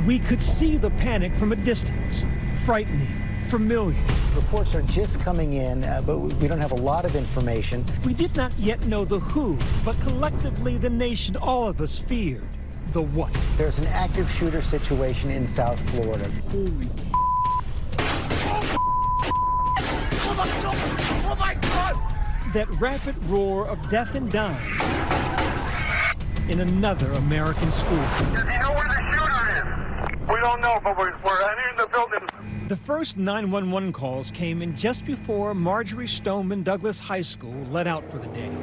We could see the panic from a distance, frightening, familiar. Reports are just coming in, but we don't have a lot of information. We did not yet know the who, but collectively the nation, all of us feared the what. There's an active shooter situation in South Florida. Holy Oh my God! That rapid roar of death and dying in another American school. Does he know where the shooter is? We don't know, but we're entering the building. The first 911 calls came in just before Marjorie Stoneman Douglas High School let out for the day.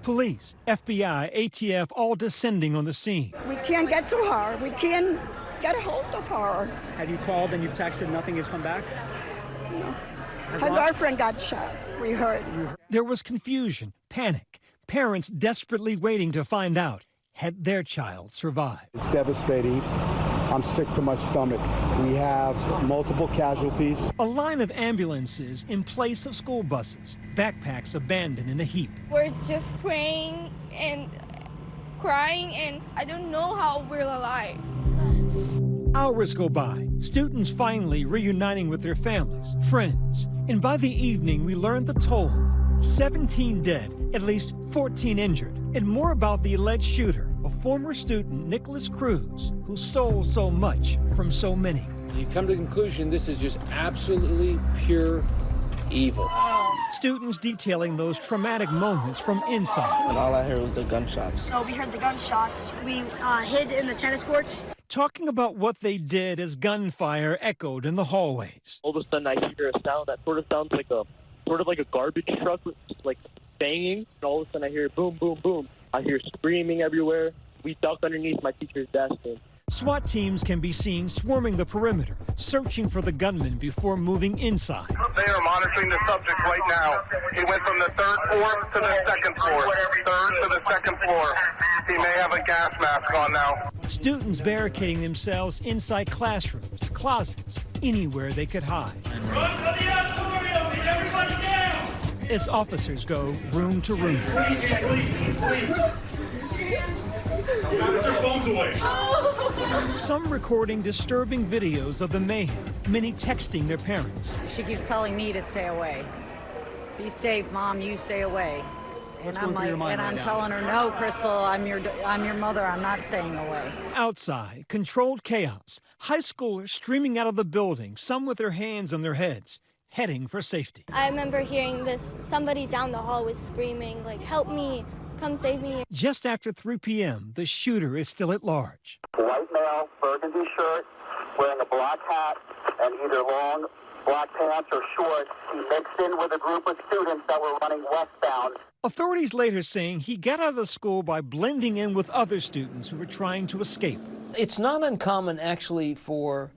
Police, FBI, ATF, all descending on the scene. We can't get to her. We can't get a hold of her. Have you called and you've texted, nothing has come back? No. Her girlfriend got shot, we heard. There was confusion, panic, parents desperately waiting to find out, had their child survived? It's devastating. I'm sick to my stomach. We have multiple casualties. A line of ambulances in place of school buses, backpacks abandoned in a heap. We're just praying and crying, and I don't know how we're alive. Hours go by, students finally reuniting with their families, friends. And by the evening, we learned the toll. 17 dead, at least 14 injured. And more about the alleged shooter, a former student, Nicholas Cruz, who stole so much from so many. You come to the conclusion this is just absolutely pure evil. Students detailing those traumatic moments from inside. And all I heard was the gunshots. So we heard the gunshots. We hid in the tennis courts. Talking about what they did as gunfire echoed in the hallways. All of a sudden I hear a sound that sort of sounds like a garbage truck, like banging. And all of a sudden I hear boom, boom, boom. I hear screaming everywhere. We ducked underneath my teacher's desk. SWAT teams can be seen swarming the perimeter, searching for the gunman before moving inside. They are monitoring the subject right now. He went from the third floor to the second floor, third to the second floor. He may have a gas mask on now. Students barricading themselves inside classrooms, closets, anywhere they could hide. Run for the auditorium! Get everybody down! As officers go room to room. Please. Put your phones away. Some recording disturbing videos of the mayhem, many texting their parents. She keeps telling me to stay away. Be safe, Mom, you stay away. And I'm like, and I'm telling her, no, Crystal, I'm your mother, I'm not staying away. Outside, controlled chaos. High schoolers streaming out of the building, some with their hands on their heads, heading for safety. I remember hearing this, somebody down the hall was screaming, like, help me, come save me. Just after 3 p.m., the shooter is still at large. White male, burgundy shirt, wearing a black hat, and either long black pants or shorts. He mixed in with a group of students that were running westbound. Authorities later saying he got out of the school by blending in with other students who were trying to escape. It's not uncommon, actually, for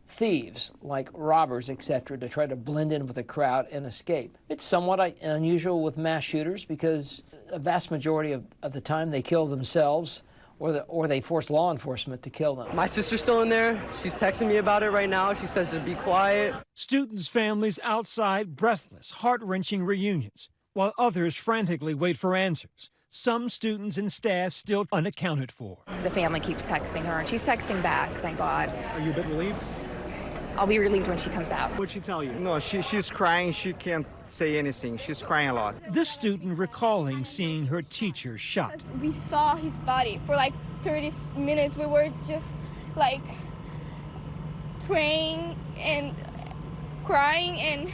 thieves, like robbers, etc., to try to blend in with a crowd and escape. It's somewhat unusual with mass shooters because a vast majority of the time they kill themselves or they force law enforcement to kill them. My sister's still in there. She's texting me about it right now. She says to be quiet. Students' families outside, breathless, heart-wrenching reunions, while others frantically wait for answers. Some students and staff still unaccounted for. The family keeps texting her, and she's texting back, thank God. Are you a bit relieved? I'll be relieved when she comes out. What'd she tell you? No, she's crying. She can't say anything. She's crying a lot. This student recalling seeing her teacher shot. We saw his body for like 30 minutes. We were just like praying and crying,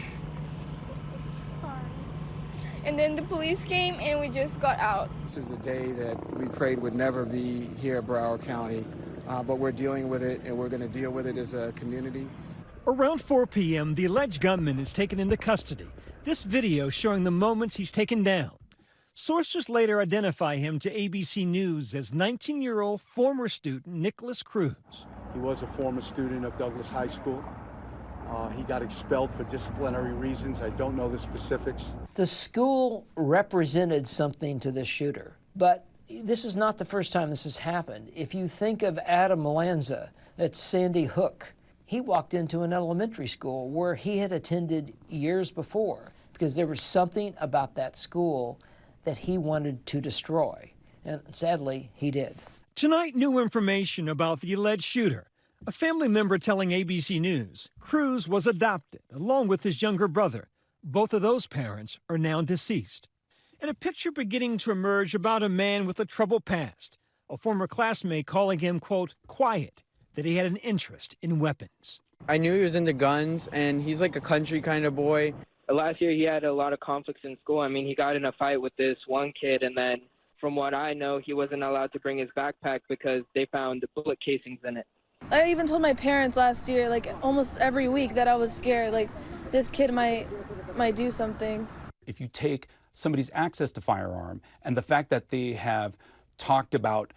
and then the police came and we just got out. This is a day that we prayed would never be here at Broward County, but we're dealing with it, and we're going to deal with it as a community. Around 4 p.m., the alleged gunman is taken into custody. This video showing the moments he's taken down. Sources later identify him to ABC News as 19-year-old former student Nicholas Cruz. He was a former student of Douglas High School. He got expelled for disciplinary reasons. I don't know the specifics. The school represented something to this shooter, but this is not the first time this has happened. If you think of Adam Lanza at Sandy Hook, he walked into an elementary school where he had attended years before because there was something about that school that he wanted to destroy, and sadly, he did. Tonight, new information about the alleged shooter. A family member telling ABC News Cruz was adopted along with his younger brother. Both of those parents are now deceased. And a picture beginning to emerge about a man with a troubled past. A former classmate calling him, quote, quiet, that he had an interest in weapons. I knew he was into guns, and he's like a country kind of boy. Last year, he had a lot of conflicts in school. I mean, he got in a fight with this one kid, and then from what I know, he wasn't allowed to bring his backpack because they found bullet casings in it. I even told my parents last year, like almost every week, that I was scared, like this kid might do something. If you take somebody's access to firearm and the fact that they have talked about,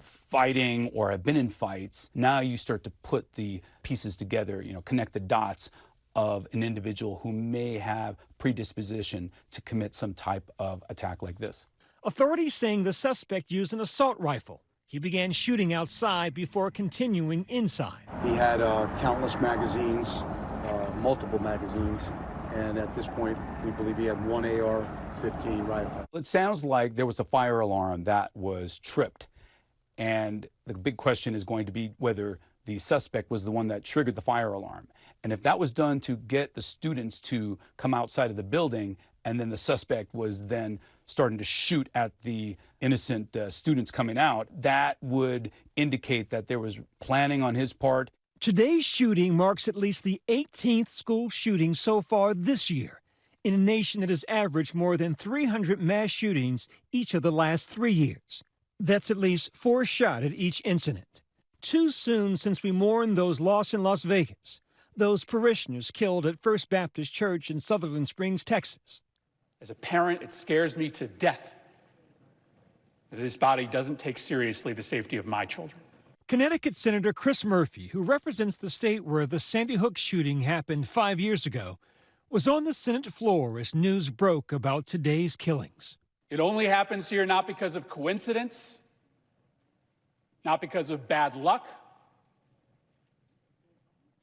fighting or have been in fights, now you start to put the pieces together, connect the dots of an individual who may have predisposition to commit some type of attack like this. Authorities saying the suspect used an assault rifle. He began shooting outside before continuing inside. He had countless magazines, multiple magazines, and at this point, we believe he had one AR-15 rifle. It sounds like there was a fire alarm that was tripped, and the big question is going to be whether the suspect was the one that triggered the fire alarm. And if that was done to get the students to come outside of the building, and then the suspect was then starting to shoot at the innocent students coming out, that would indicate that there was planning on his part. Today's shooting marks at least the 18th school shooting so far this year, in a nation that has averaged more than 300 mass shootings each of the last 3 years. That's at least 4 shot at each incident. Too soon since we mourn those lost in Las Vegas, those parishioners killed at First Baptist Church in Sutherland Springs, Texas. As a parent, it scares me to death that this body doesn't take seriously the safety of my children. Connecticut Senator Chris Murphy, who represents the state where the Sandy Hook shooting happened 5 years ago, was on the Senate floor as news broke about today's killings. It only happens here not because of coincidence, not because of bad luck,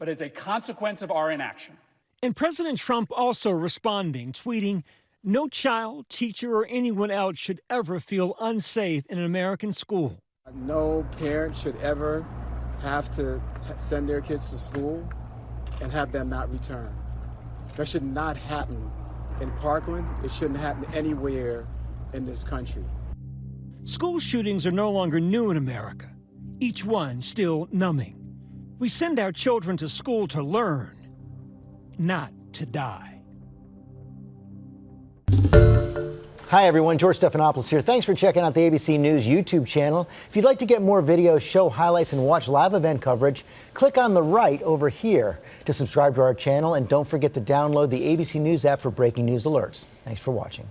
but as a consequence of our inaction. And President Trump also responding, tweeting, "No child, teacher, or anyone else should ever feel unsafe in an American school." No parent should ever have to send their kids to school and have them not return. That should not happen in Parkland. It shouldn't happen anywhere in this country. School shootings are no longer new in America, each one still numbing. We send our children to school to learn, not to die. Hi everyone, George Stephanopoulos here. Thanks for checking out the ABC News YouTube channel. If you'd like to get more videos, show highlights, and watch live event coverage, click on the right over here to subscribe to our channel, and don't forget to download the ABC News app for breaking news alerts. Thanks for watching.